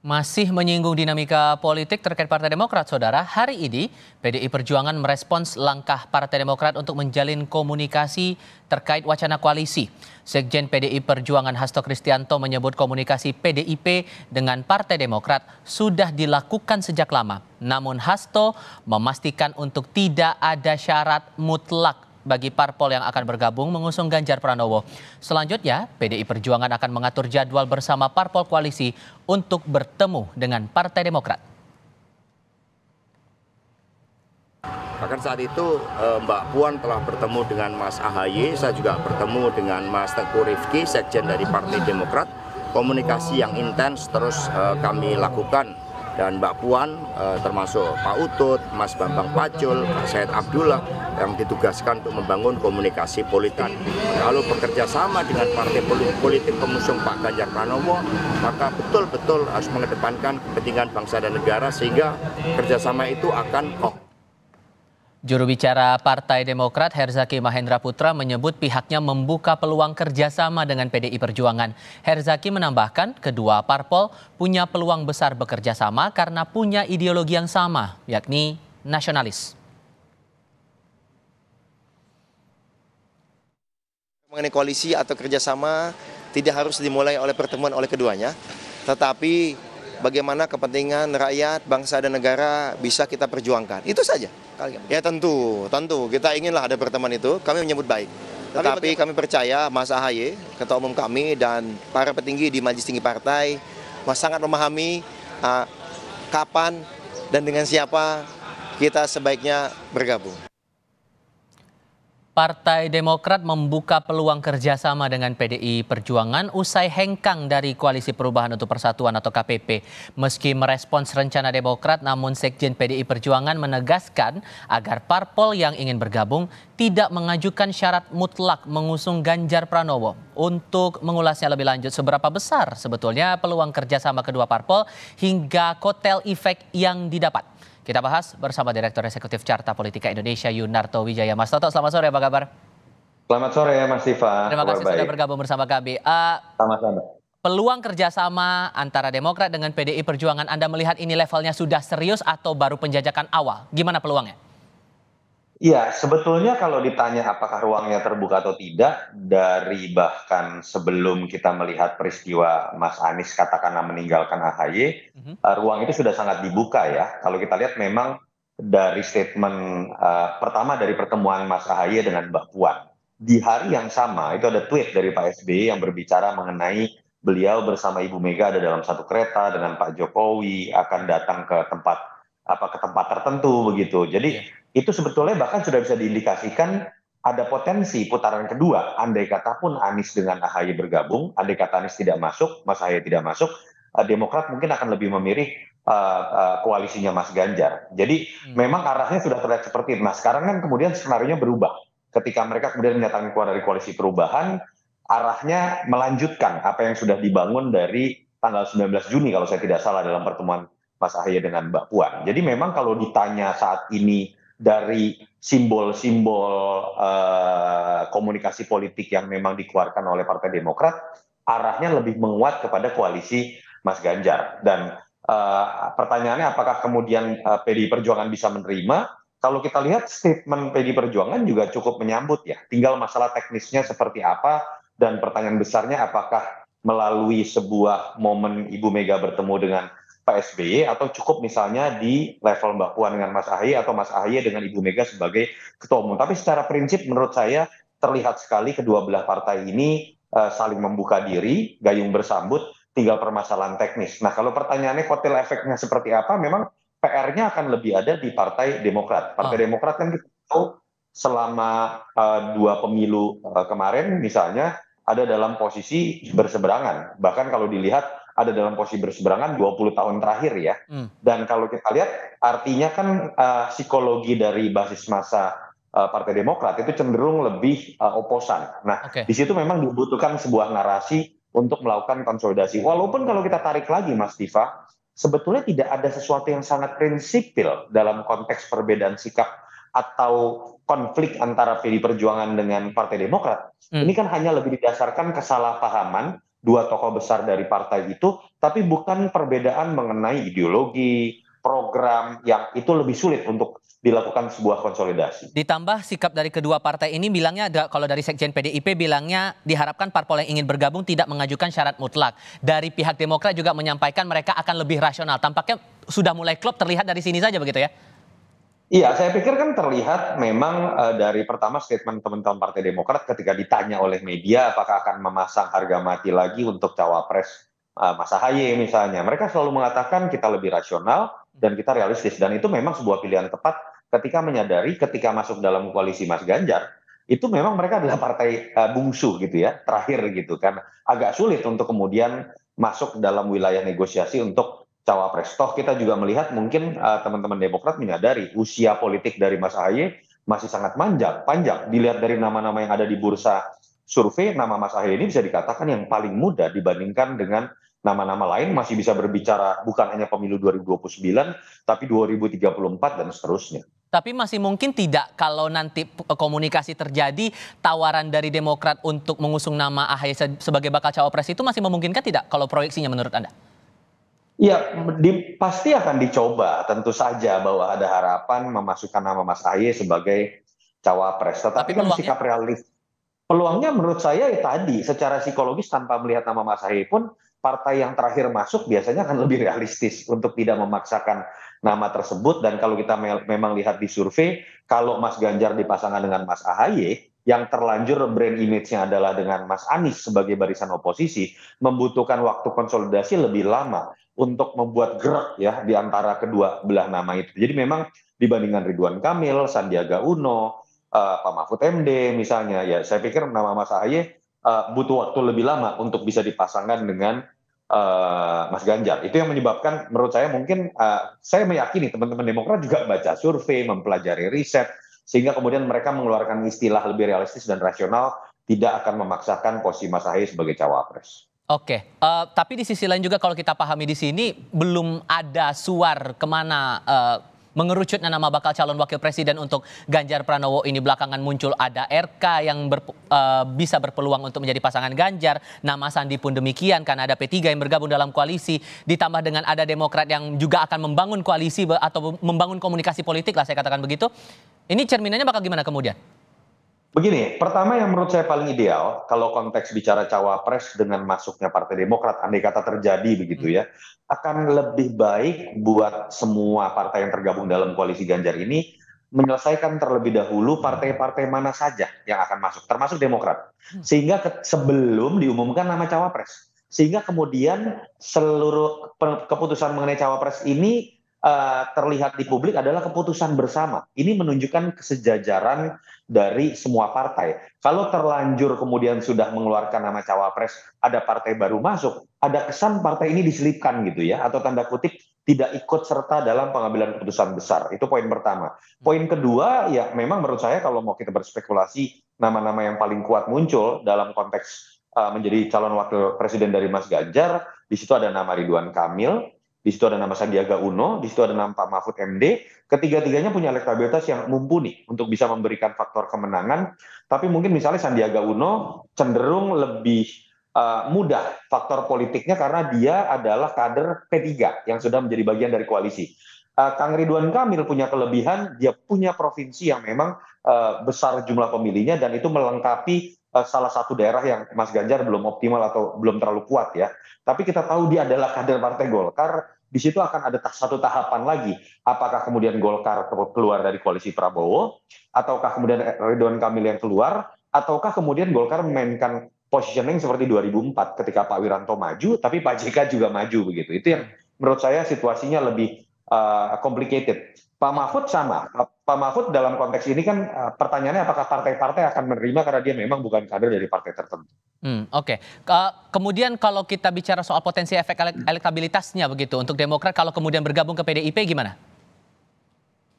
Masih menyinggung dinamika politik terkait Partai Demokrat, Saudara. Hari ini, PDI Perjuangan merespons langkah Partai Demokrat untuk menjalin komunikasi terkait wacana koalisi. Sekjen PDI Perjuangan Hasto Kristianto menyebut komunikasi PDIP dengan Partai Demokrat sudah dilakukan sejak lama. Namun Hasto memastikan untuk tidak ada syarat mutlak bagi parpol yang akan bergabung mengusung Ganjar Pranowo. Selanjutnya, PDI Perjuangan akan mengatur jadwal bersama parpol koalisi untuk bertemu dengan Partai Demokrat. Bahkan saat itu Mbak Puan telah bertemu dengan Mas AHY, saya juga bertemu dengan Mas Teguh Rifki, Sekjen dari Partai Demokrat. Komunikasi yang intens terus kami lakukan. Dan Mbak Puan termasuk Pak Utut, Mas Bambang Pacul, Pak Said Abdullah yang ditugaskan untuk membangun komunikasi politik. Kalau bekerja sama dengan partai politik pengusung Pak Ganjar Pranowo, maka betul-betul harus mengedepankan kepentingan bangsa dan negara sehingga kerjasama itu akan kokoh. Juru bicara Partai Demokrat Herzaki Mahendra Putra menyebut pihaknya membuka peluang kerjasama dengan PDI Perjuangan. Herzaki menambahkan kedua parpol punya peluang besar bekerja sama karena punya ideologi yang sama, yakni nasionalis. Mengenai koalisi atau kerjasama tidak harus dimulai oleh pertemuan oleh keduanya, tetapi bagaimana kepentingan rakyat, bangsa dan negara bisa kita perjuangkan. Itu saja. Ya tentu kita inginlah ada pertemuan itu, kami menyebut baik. Tetapi kami percaya Mas AHY, Ketua Umum kami dan para petinggi di Majelis Tinggi Partai sangat memahami kapan dan dengan siapa kita sebaiknya bergabung. Partai Demokrat membuka peluang kerjasama dengan PDI Perjuangan usai hengkang dari Koalisi Perubahan untuk Persatuan atau KPP. Meski merespons rencana Demokrat, namun Sekjen PDI Perjuangan menegaskan agar parpol yang ingin bergabung tidak mengajukan syarat mutlak mengusung Ganjar Pranowo. Untuk mengulasnya lebih lanjut, seberapa besar sebetulnya peluang kerjasama kedua parpol hingga kotel efek yang didapat? Kita bahas bersama Direktur Eksekutif Carta Politika Indonesia Yunarto Wijaya. Mas Toto, selamat sore, apa kabar? Selamat sore Mas Diva. Terima kasih sudah bergabung bersama kami. Sama-sama. Peluang kerjasama antara Demokrat dengan PDI Perjuangan, Anda melihat ini levelnya sudah serius atau baru penjajakan awal? Gimana peluangnya? Iya, sebetulnya kalau ditanya apakah ruangnya terbuka atau tidak, dari bahkan sebelum kita melihat peristiwa Mas Anies katakanlah meninggalkan AHY, ruang itu sudah sangat dibuka ya. Kalau kita lihat memang dari statement pertama dari pertemuan Mas AHY dengan Mbak Puan. Di hari yang sama itu ada tweet dari Pak SBY yang berbicara mengenai beliau bersama Ibu Mega ada dalam satu kereta dengan Pak Jokowi akan datang ke tempat tertentu begitu. Jadi itu sebetulnya bahkan sudah bisa diindikasikan ada potensi putaran kedua. Andai kata pun Anies dengan AHY bergabung, andai kata Anies tidak masuk, Mas AHY tidak masuk, Demokrat mungkin akan lebih memilih koalisinya Mas Ganjar. Jadi memang arahnya sudah terlihat seperti itu. Nah sekarang kan kemudian skenarionya berubah. Ketika mereka kemudian menyatakan keluar dari koalisi perubahan, arahnya melanjutkan apa yang sudah dibangun dari tanggal 19 Juni kalau saya tidak salah dalam pertemuan Mas AHY dengan Mbak Puan. Jadi memang kalau ditanya saat ini dari simbol-simbol komunikasi politik yang memang dikeluarkan oleh Partai Demokrat, arahnya lebih menguat kepada koalisi Mas Ganjar. Dan pertanyaannya apakah kemudian PDI Perjuangan bisa menerima? Kalau kita lihat statement PDI Perjuangan juga cukup menyambut ya. Tinggal masalah teknisnya seperti apa dan pertanyaan besarnya apakah melalui sebuah momen Ibu Mega bertemu dengan Pak SBY atau cukup misalnya di level Mbak Puan dengan Mas AHY atau Mas AHY dengan Ibu Mega sebagai ketua umum. Tapi secara prinsip menurut saya terlihat sekali kedua belah partai ini saling membuka diri, gayung bersambut, tinggal permasalahan teknis. Nah kalau pertanyaannya kotel efeknya seperti apa, memang PR-nya akan lebih ada di Partai Demokrat. Partai Demokrat kan kita tahu selama dua pemilu kemarin misalnya ada dalam posisi berseberangan. Bahkan kalau dilihat ada dalam posisi berseberangan 20 tahun terakhir ya. Dan kalau kita lihat artinya kan psikologi dari basis massa Partai Demokrat itu cenderung lebih oposan. Nah, di situ memang dibutuhkan sebuah narasi untuk melakukan konsolidasi. Walaupun kalau kita tarik lagi Mas Diva, sebetulnya tidak ada sesuatu yang sangat prinsipil dalam konteks perbedaan sikap atau konflik antara PDI Perjuangan dengan Partai Demokrat. Ini kan hanya lebih didasarkan kesalahpahaman dua tokoh besar dari partai itu, tapi bukan perbedaan mengenai ideologi, program yang itu lebih sulit untuk dilakukan sebuah konsolidasi. Ditambah sikap dari kedua partai ini bilangnya, kalau dari Sekjen PDIP bilangnya diharapkan parpol yang ingin bergabung tidak mengajukan syarat mutlak. Dari pihak Demokrat juga menyampaikan mereka akan lebih rasional. Tampaknya sudah mulai klop terlihat dari sini saja begitu ya? Iya, saya pikir kan terlihat memang dari pertama statement teman-teman Partai Demokrat ketika ditanya oleh media apakah akan memasang harga mati lagi untuk cawapres Mas Ahaye misalnya. Mereka selalu mengatakan kita lebih rasional dan kita realistis. Dan itu memang sebuah pilihan tepat ketika menyadari ketika masuk dalam koalisi Mas Ganjar, itu memang mereka adalah partai bungsu gitu ya, terakhir gitu kan. Agak sulit untuk kemudian masuk dalam wilayah negosiasi untuk cawapres. Toh kita juga melihat mungkin teman-teman Demokrat menyadari usia politik dari Mas Ahaye masih sangat panjang. Dilihat dari nama-nama yang ada di bursa survei, nama Mas Ahaye ini bisa dikatakan yang paling muda dibandingkan dengan nama-nama lain, masih bisa berbicara bukan hanya pemilu 2029, tapi 2034 dan seterusnya. Tapi masih mungkin tidak kalau nanti komunikasi terjadi, tawaran dari Demokrat untuk mengusung nama Ahaye sebagai bakal cawapres itu masih memungkinkan tidak kalau proyeksinya menurut Anda? Ya, pasti akan dicoba, tentu saja bahwa ada harapan memasukkan nama Mas Ahaye sebagai cawapres. Tetapi kan peluangnya? sikap realis, peluangnya menurut saya ya tadi, secara psikologis tanpa melihat nama Mas Ahaye pun, partai yang terakhir masuk biasanya akan lebih realistis untuk tidak memaksakan nama tersebut. Dan kalau kita memang lihat di survei, kalau Mas Ganjar dipasangkan dengan Mas Ahaye, yang terlanjur brand image-nya adalah dengan Mas Anies sebagai barisan oposisi, membutuhkan waktu konsolidasi lebih lama untuk membuat gerak ya di antara kedua belah nama itu. Jadi memang dibandingkan Ridwan Kamil, Sandiaga Uno, Pak Mahfud MD misalnya, ya saya pikir nama Mas Ahaye butuh waktu lebih lama untuk bisa dipasangkan dengan Mas Ganjar. Itu yang menyebabkan menurut saya mungkin saya meyakini teman-teman Demokrat juga baca survei, mempelajari riset, sehingga kemudian mereka mengeluarkan istilah lebih realistis dan rasional, tidak akan memaksakan posisi Mas Ahaye sebagai cawapres. Oke, tapi di sisi lain juga kalau kita pahami di sini belum ada suar kemana mengerucutnya nama bakal calon wakil presiden untuk Ganjar Pranowo ini. Belakangan muncul ada RK yang bisa berpeluang untuk menjadi pasangan Ganjar. Nama Sandi pun demikian karena ada P3 yang bergabung dalam koalisi. Ditambah dengan ada Demokrat yang juga akan membangun koalisi atau membangun komunikasi politik lah saya katakan begitu. Ini cerminannya bakal gimana kemudian? Begini, pertama yang menurut saya paling ideal, kalau konteks bicara cawapres dengan masuknya Partai Demokrat, andai kata terjadi begitu ya, akan lebih baik buat semua partai yang tergabung dalam koalisi Ganjar ini, menyelesaikan terlebih dahulu partai-partai mana saja yang akan masuk, termasuk Demokrat. Sehingga sebelum diumumkan nama cawapres. Sehingga kemudian seluruh keputusan mengenai cawapres ini terlihat di publik adalah keputusan bersama. Ini menunjukkan kesejajaran dari semua partai. Kalau terlanjur kemudian sudah mengeluarkan nama cawapres, ada partai baru masuk, ada kesan partai ini diselipkan gitu ya, atau tanda kutip tidak ikut serta dalam pengambilan keputusan besar. Itu poin pertama. Poin kedua, ya memang menurut saya kalau mau kita berspekulasi, nama-nama yang paling kuat muncul dalam konteks menjadi calon wakil presiden dari Mas Ganjar, di situ ada nama Ridwan Kamil, di situ ada nama Sandiaga Uno, di situ ada nama Pak Mahfud MD. Ketiga-tiganya punya elektabilitas yang mumpuni untuk bisa memberikan faktor kemenangan. Tapi mungkin misalnya Sandiaga Uno cenderung lebih mudah faktor politiknya karena dia adalah kader P3 yang sudah menjadi bagian dari koalisi. Kang Ridwan Kamil punya kelebihan, dia punya provinsi yang memang besar jumlah pemilihnya dan itu melengkapi salah satu daerah yang Mas Ganjar belum optimal atau belum terlalu kuat ya. Tapi kita tahu dia adalah kader Partai Golkar. Di situ akan ada satu tahapan lagi. Apakah kemudian Golkar keluar dari koalisi Prabowo, ataukah kemudian Ridwan Kamil yang keluar, ataukah kemudian Golkar memainkan positioning seperti 2004 ketika Pak Wiranto maju, tapi Pak JK juga maju begitu. Itu yang menurut saya situasinya lebih complicated. Pak Mahfud sama. Pak Mahfud dalam konteks ini kan pertanyaannya apakah partai-partai akan menerima karena dia memang bukan kader dari partai tertentu. Oke. Kemudian kalau kita bicara soal potensi efek elektabilitasnya begitu untuk Demokrat kalau kemudian bergabung ke PDIP gimana?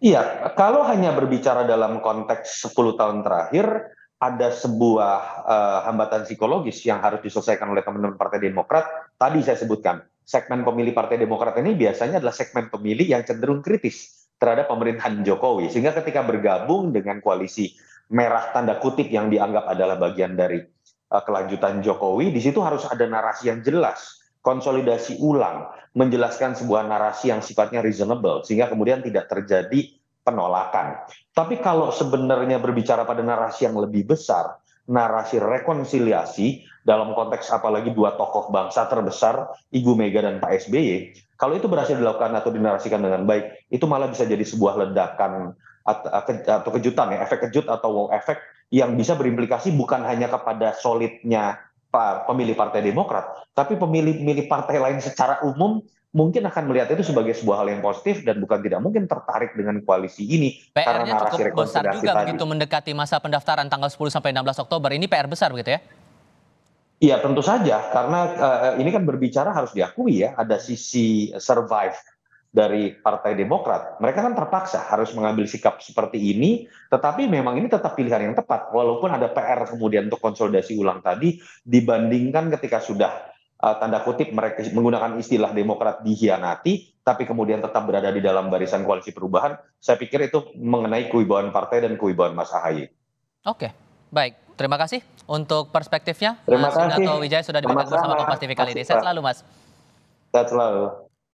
Iya, kalau hanya berbicara dalam konteks 10 tahun terakhir, ada sebuah hambatan psikologis yang harus diselesaikan oleh teman-teman Partai Demokrat. Tadi saya sebutkan, segmen pemilih Partai Demokrat ini biasanya adalah segmen pemilih yang cenderung kritis terhadap pemerintahan Jokowi. Sehingga ketika bergabung dengan koalisi merah tanda kutip yang dianggap adalah bagian dari kelanjutan Jokowi, di situ harus ada narasi yang jelas, konsolidasi ulang, menjelaskan sebuah narasi yang sifatnya reasonable, sehingga kemudian tidak terjadi penolakan. Tapi kalau sebenarnya berbicara pada narasi yang lebih besar, narasi rekonsiliasi dalam konteks apalagi dua tokoh bangsa terbesar, Ibu Mega dan Pak SBY, kalau itu berhasil dilakukan atau dinarasikan dengan baik, itu malah bisa jadi sebuah ledakan atau kejutan ya, efek kejut atau wow efek yang bisa berimplikasi bukan hanya kepada solidnya pemilih Partai Demokrat, tapi pemilih-pemilih partai lain secara umum mungkin akan melihat itu sebagai sebuah hal yang positif dan bukan tidak mungkin tertarik dengan koalisi ini karena PR-nya narasi cukup besar rekonsiliasi juga tadi. begitu mendekati masa pendaftaran tanggal 10 sampai 16 Oktober. Ini PR besar begitu ya? Iya tentu saja, karena ini kan berbicara harus diakui ya, ada sisi survive dari Partai Demokrat. Mereka kan terpaksa harus mengambil sikap seperti ini, tetapi memang ini tetap pilihan yang tepat. Walaupun ada PR kemudian untuk konsolidasi ulang tadi, dibandingkan ketika sudah tanda kutip mereka menggunakan istilah Demokrat dikhianati, tapi kemudian tetap berada di dalam barisan koalisi perubahan, saya pikir itu mengenai kewibawaan partai dan kewibawaan Mas AHY. Oke, baik. Terima kasih untuk perspektifnya. Terima Mas kasih. Yunarto Wijaya sudah diberkahi bersama Sama-sama. Kompas TV kali ini. Makasih, Sehat Pak. selalu, Mas. Sehat selalu.